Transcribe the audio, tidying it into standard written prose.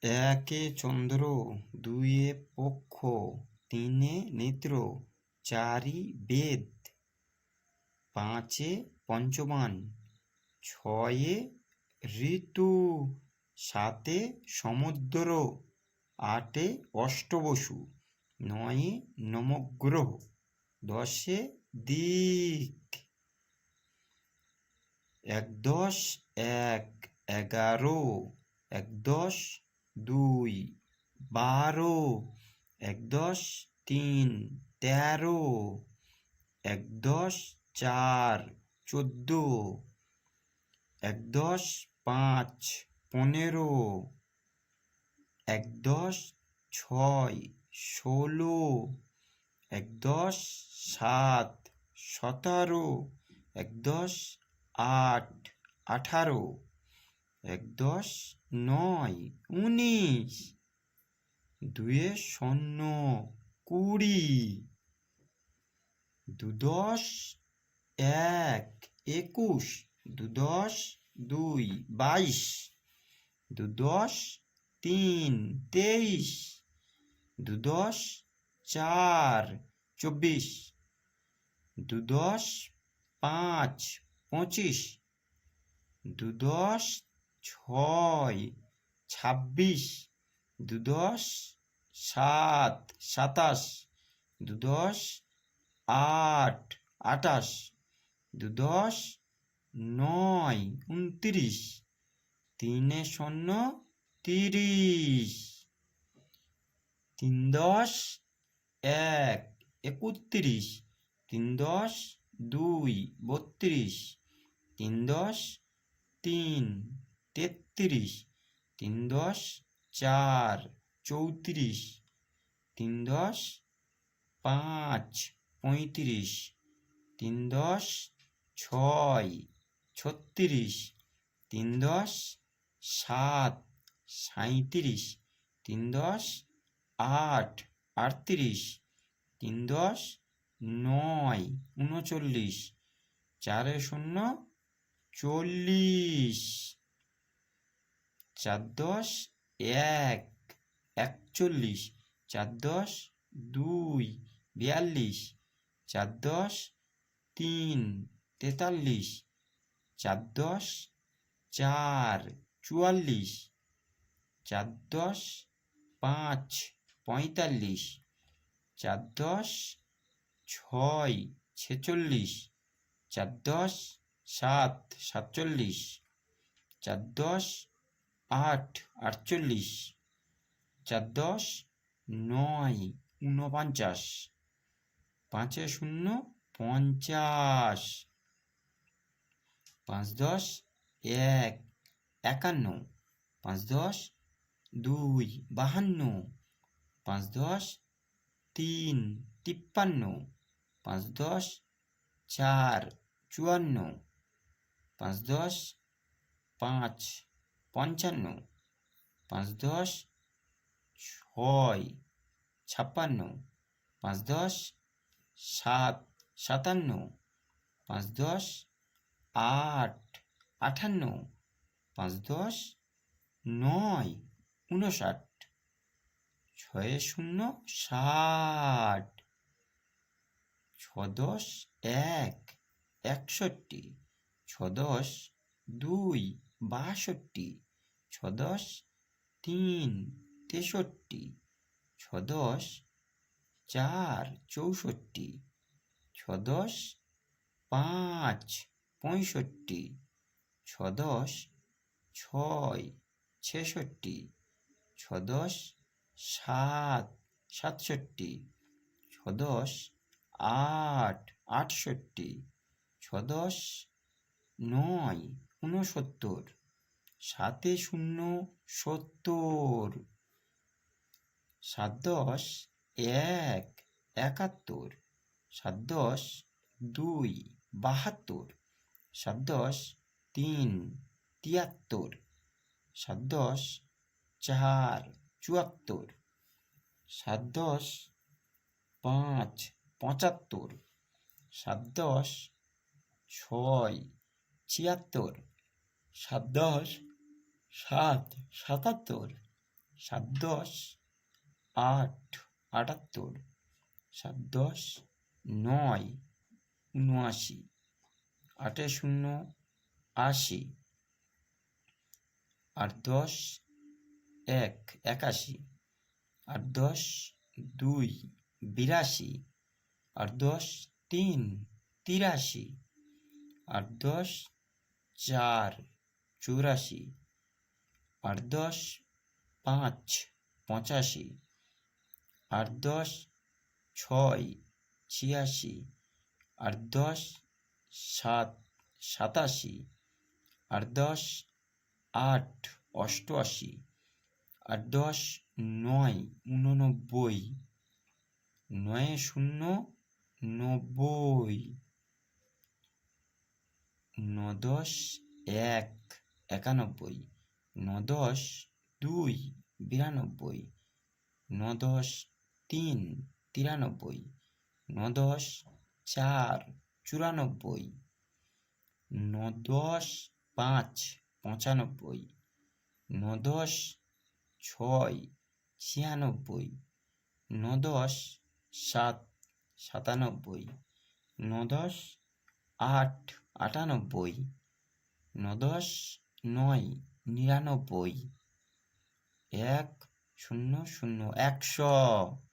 একে চন্দ্র, দুইয়ে পক্ষ, তিনে নেত্র, চারি বেদ, পাঁচে পঞ্চবান, ছয়ে ঋতু, সাতে সমুদ্র, আটে অষ্টবসু, নয়ে নবগ্রহ, দশে দিক। একদশ এক, এগারো। একদশ দুই, 12। একদশ তিন, 13। একদশ চার, 14। একদশ পাঁচ, 15। একদশ ছয়, 16। একদশ সাত, 17। একদশ আট, 18। একদশ নয়, 19। দুয়ে শূন্য, 20। দুদশ এক, 21। দুদশ দুই, 22। দুদশ তিন, 23। দুদশ চার, 24। দুদশ পাঁচ, 25। দুদশ ছয়, 26। দুদশ সাত, 27। দুদশ আট, 28। দুদশ নয়, 29। তিনে শূন্য, 30। তিনদশ এক, 31। তিনদশ দুই, 32। তিনদশ তিন, 33। তিনদশ চার, 34। তিনদশ পাঁচ, 35। তিনদশ ছয়, 36। তিনদশ সাত, 37। তিনদশ আট, 38। তিনদশ নয়, 39। চারে শূন্য, 40। চারদশ এক, 41। চারদশ দুই, 42। চারদশ তিন, 43। চারদশ চার, 44। চারদশ পাঁচ, 45। চারদশ ছয়, 46। চারদশ সাত, 47। চারদশ আট, 48। চারদশ নয়, 49। পাঁচে শূন্য, 50। পাঁচদশ এক, 51। পাঁচদশ দুই, 52। পাঁচদশ তিন, 53। পাঁচদশ চার, 54। পাঁচদশ পাঁচ, 55। পাঁচদশ ছয়, 56। পাঁচদশ সাত, 57। পাঁচদশ আট, 58। পাঁচদশ নয়, 59। ছয়ে শূন্য, 60। ছদশ এক, 61। ছদশ দুই, 62। ছদশ তিন, 63। ছদশ চার, 64। ছদশ পাঁচ, 65। ছদশ ছয়, 66। ছদশ সাত, 67। ছদশ আট, 68। ছদশ নয়, 69। সাতে শূন্য, 70। সাতদশ এক, 71। সাতদশ দুই, 72। সাতদশ তিন, 73। সাতদশ চার, 74। সাতদশ পাঁচ, 75। সাতদশ ছয়, 76। সাতদশ সাত, 77। সাত দশ আট, 78, সাত দশ নয়, 79, 8 শূন্য 80, 8 10 1, 81, 8 10 2, 82, 8 10 3, 83, 8 10 4, 84, 8 10 5, 85, 8 10 6, 86, 8 10 7, 87, 8 10 8, 88, 8 10 9, 89, 9 শূন্য 90, 9 10 1, 91, 9 10 2, 92, 9 10 3, 93, 9 10 4, 94, 9 10 5, 95, 9 10 6, 96, 9 10 7, 97, 9 10 8, 98, 9 10 9, 99, 1 0 0, 100।